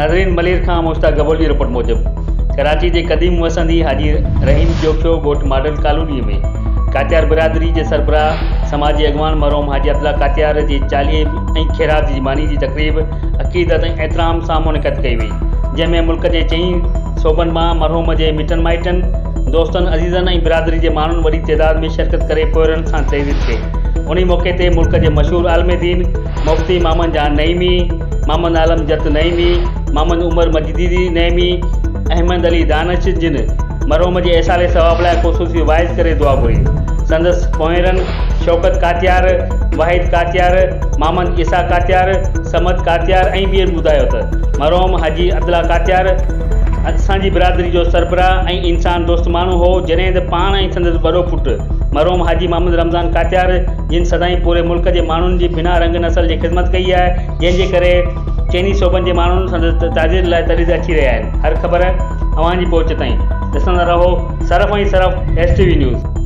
नाज़रीन, मलेर खां मुश्ताक गबोल जी रिपोर्ट मूजिब कराची के क़दीम वसंदी हाजी रहीम जोखियो ॻोठ मॉडल कॉलोनी में कात्यार बिरादरी के सरबराह समाजी अगवान मरहूम हाजी अब्दुल्ला कात्यार की 40 ऐं खैरात जी मानी की तकरीब अक़ीदत ऐं एहतराम सां मुनक़द कई वई, जंहिंमें मुल्क के 4 सूबनि मां मरहूम के मिटन माइटन दोस्तन अज़ीज़न ऐं बिरादरी के माण्हुनि वॾी तइदाद में शिरकत करे पोरनि सां तहरीर कई। उन मौके ते मुल्क के मशहूर आलम दीन मुफ्ती मोहम्मद जान नईमी, मोहम्मद आलम जत नईमी, मोहम्मद उमर मजदीदी नईमी, अहमद अली दानिश जिन मरहूम के एसाले सवाब लाइ ख़ुसूसी वाइज़ करे दुआ घुरी। संदस पोहरन शौकत कात्यार, वाहिद कात्यार, मोहम्मद ईसा कात्यार, समद कात्यार ऐं ॿियनि ॿुधायो त मरहूम हाजी अब्दुल्ला कात्यार असांजी बिरादरी जो सरबराह ऐं इंसान दोस्त माण्हू हो, जॾहिं त पाण ऐं संदसि वॾो पुटु मरहूम हाजी मोहम्मद रमज़ान कात्यार जिन सदाईं पूरे मुल्क के माण्हुनि जी बिना रंग नसल जी ख़िदमत कई है, जंहिंजे करे 4 सूबनि के माण्हुनि संदसि ताज़ीर लाइ तरीज़ अची रहिया आहिनि। हर ख़बर अवां जी पहुच ताईं ॾिसंदा रहो सरफ़ ऐं सरफ़ STV न्यूज़।